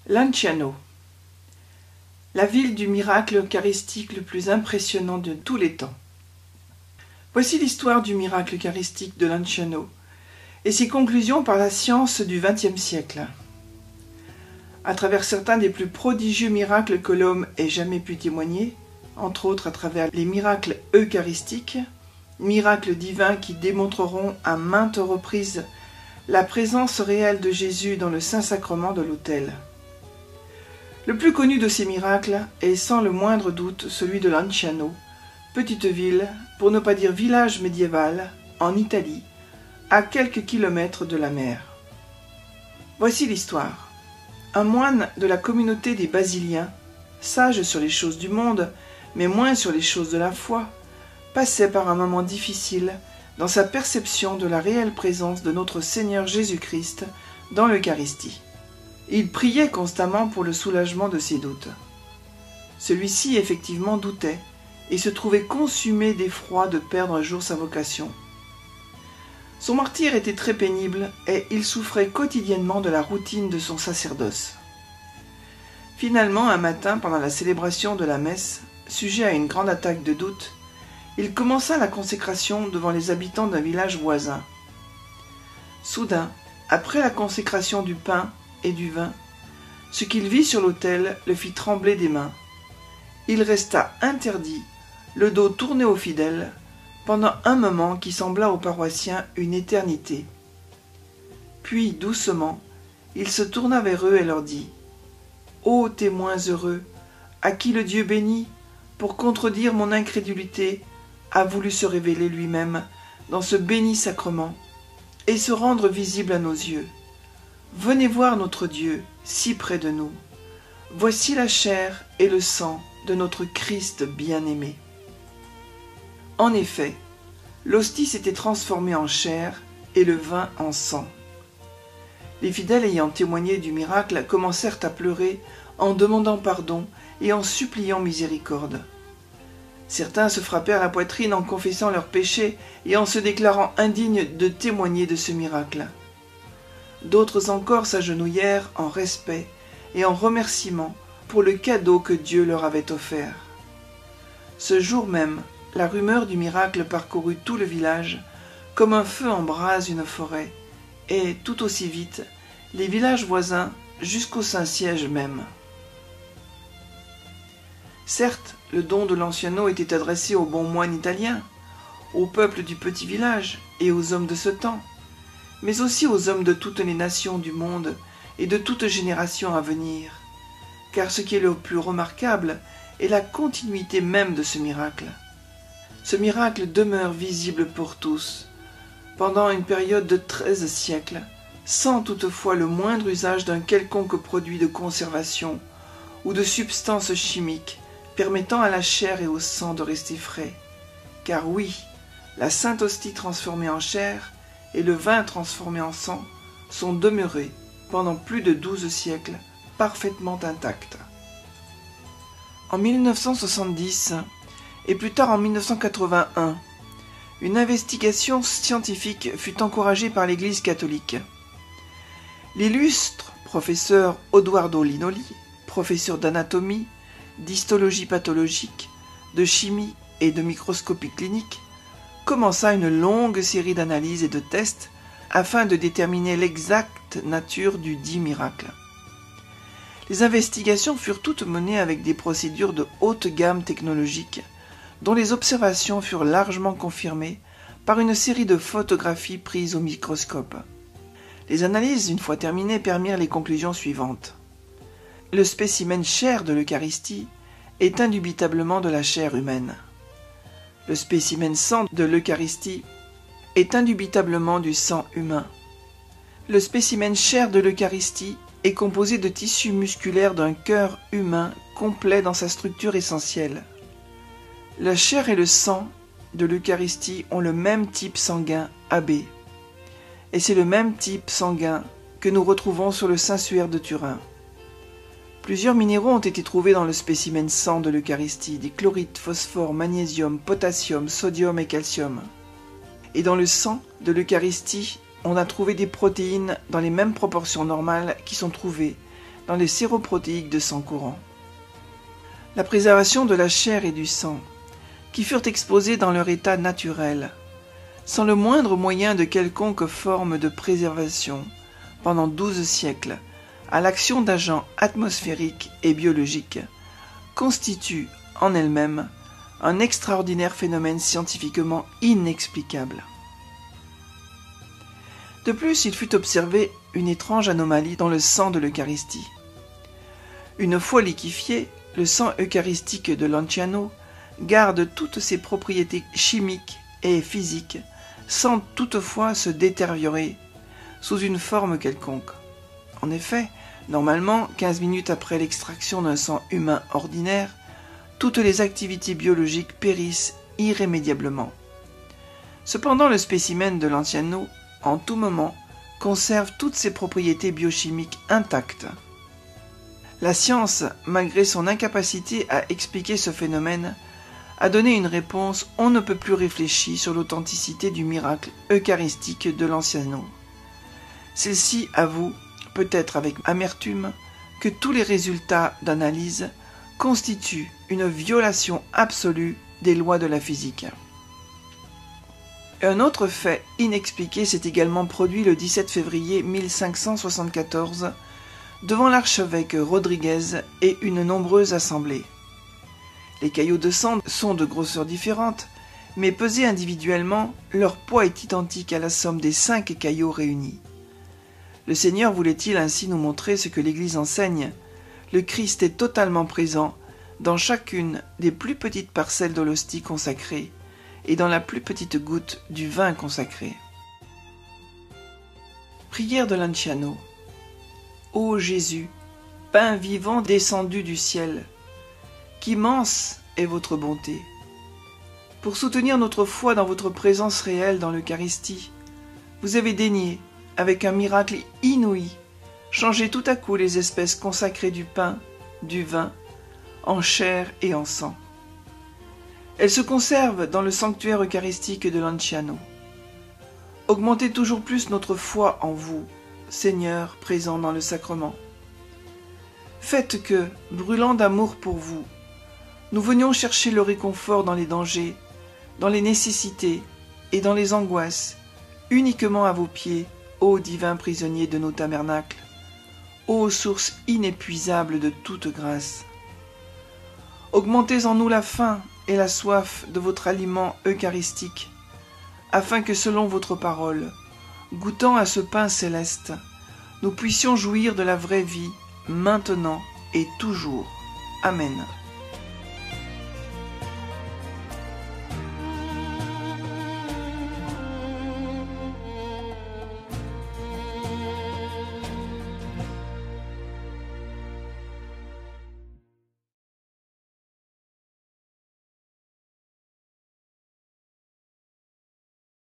Lanciano, la ville du miracle eucharistique le plus impressionnant de tous les temps. Voici l'histoire du miracle eucharistique de Lanciano et ses conclusions par la science du XXe siècle. À travers certains des plus prodigieux miracles que l'homme ait jamais pu témoigner, entre autres à travers les miracles eucharistiques, miracles divins qui démontreront à maintes reprises la présence réelle de Jésus dans le Saint-Sacrement de l'autel. Le plus connu de ces miracles est sans le moindre doute celui de Lanciano, petite ville, pour ne pas dire village médiéval, en Italie, à quelques kilomètres de la mer. Voici l'histoire. Un moine de la communauté des Basiliens, sage sur les choses du monde, mais moins sur les choses de la foi, passait par un moment difficile dans sa perception de la réelle présence de notre Seigneur Jésus-Christ dans l'Eucharistie. Il priait constamment pour le soulagement de ses doutes. Celui-ci effectivement doutait et se trouvait consumé d'effroi de perdre un jour sa vocation. Son martyre était très pénible et il souffrait quotidiennement de la routine de son sacerdoce. Finalement, un matin, pendant la célébration de la messe, sujet à une grande attaque de doute, il commença la consécration devant les habitants d'un village voisin. Soudain, après la consécration du pain et du vin, ce qu'il vit sur l'autel le fit trembler des mains. Il resta interdit, le dos tourné aux fidèles, pendant un moment qui sembla aux paroissiens une éternité. Puis, doucement, il se tourna vers eux et leur dit « Ô témoins heureux, à qui le Dieu béni, pour contredire mon incrédulité, a voulu se révéler lui-même dans ce béni sacrement et se rendre visible à nos yeux. Venez voir notre Dieu, si près de nous. Voici la chair et le sang de notre Christ bien-aimé. » En effet, l'hostie s'était transformée en chair et le vin en sang. Les fidèles ayant témoigné du miracle commencèrent à pleurer en demandant pardon et en suppliant miséricorde. Certains se frappèrent la poitrine en confessant leurs péchés et en se déclarant indignes de témoigner de ce miracle. D'autres encore s'agenouillèrent en respect et en remerciement pour le cadeau que Dieu leur avait offert. Ce jour même, la rumeur du miracle parcourut tout le village, comme un feu embrase une forêt, et, tout aussi vite, les villages voisins jusqu'au Saint-Siège même. Certes, le don de Lanciano était adressé aux bons moines italiens, au peuple du petit village et aux hommes de ce temps, mais aussi aux hommes de toutes les nations du monde et de toutes générations à venir, car ce qui est le plus remarquable est la continuité même de ce miracle. Ce miracle demeure visible pour tous, pendant une période de 13 siècles, sans toutefois le moindre usage d'un quelconque produit de conservation ou de substance chimique permettant à la chair et au sang de rester frais. Car oui, la Sainte Hostie transformée en chair et le vin transformé en sang sont demeurés pendant plus de 12 siècles parfaitement intacts. En 1970 et plus tard en 1981, une investigation scientifique fut encouragée par l'Église catholique. L'illustre professeur Odoardo Linoli, professeur d'anatomie, d'histologie pathologique, de chimie et de microscopie clinique, commença une longue série d'analyses et de tests afin de déterminer l'exacte nature du dit miracle. Les investigations furent toutes menées avec des procédures de haute gamme technologique, dont les observations furent largement confirmées par une série de photographies prises au microscope. Les analyses, une fois terminées, permirent les conclusions suivantes. Le spécimen chair de l'Eucharistie est indubitablement de la chair humaine. Le spécimen sang de l'Eucharistie est indubitablement du sang humain. Le spécimen chair de l'Eucharistie est composé de tissus musculaires d'un cœur humain complet dans sa structure essentielle. La chair et le sang de l'Eucharistie ont le même type sanguin AB, et c'est le même type sanguin que nous retrouvons sur le Saint-Suaire de Turin. Plusieurs minéraux ont été trouvés dans le spécimen sang de l'Eucharistie, des chlorites, phosphore, magnésium, potassium, sodium et calcium. Et dans le sang de l'Eucharistie, on a trouvé des protéines dans les mêmes proportions normales qui sont trouvées dans les séroprotéiques de sang courant. La préservation de la chair et du sang, qui furent exposés dans leur état naturel, sans le moindre moyen de quelconque forme de préservation, pendant 12 siècles, à l'action d'agents atmosphériques et biologiques, constitue en elle-même un extraordinaire phénomène scientifiquement inexplicable. De plus, il fut observé une étrange anomalie dans le sang de l'Eucharistie. Une fois liquéfié, le sang eucharistique de Lanciano garde toutes ses propriétés chimiques et physiques sans toutefois se détériorer sous une forme quelconque. En effet, normalement, 15 minutes après l'extraction d'un sang humain ordinaire, toutes les activités biologiques périssent irrémédiablement. Cependant, le spécimen de Lanciano, en tout moment, conserve toutes ses propriétés biochimiques intactes. La science, malgré son incapacité à expliquer ce phénomène, a donné une réponse on ne peut plus réfléchie sur l'authenticité du miracle eucharistique de Lanciano. Celle-ci avoue, peut-être avec amertume, que tous les résultats d'analyse constituent une violation absolue des lois de la physique. Un autre fait inexpliqué s'est également produit le 17 février 1574 devant l'archevêque Rodriguez et une nombreuse assemblée. Les caillots de sang sont de grosseurs différentes, mais pesés individuellement, leur poids est identique à la somme des 5 caillots réunis. Le Seigneur voulait-il ainsi nous montrer ce que l'Église enseigne? Le Christ est totalement présent dans chacune des plus petites parcelles de l'hostie consacrée et dans la plus petite goutte du vin consacré. Prière de Lanciano. Ô Jésus, pain vivant descendu du ciel, qu'immense est votre bonté. Pour soutenir notre foi dans votre présence réelle dans l'Eucharistie, vous avez daigné, avec un miracle inouï, changer tout à coup les espèces consacrées du pain, du vin, en chair et en sang. Elles se conservent dans le sanctuaire eucharistique de Lanciano. Augmentez toujours plus notre foi en vous, Seigneur présent dans le sacrement. Faites que, brûlant d'amour pour vous, nous venions chercher le réconfort dans les dangers, dans les nécessités et dans les angoisses, uniquement à vos pieds, ô divins prisonniers de nos tabernacles, ô source inépuisable de toute grâce. Augmentez en nous la faim et la soif de votre aliment eucharistique, afin que selon votre parole, goûtant à ce pain céleste, nous puissions jouir de la vraie vie, maintenant et toujours. Amen.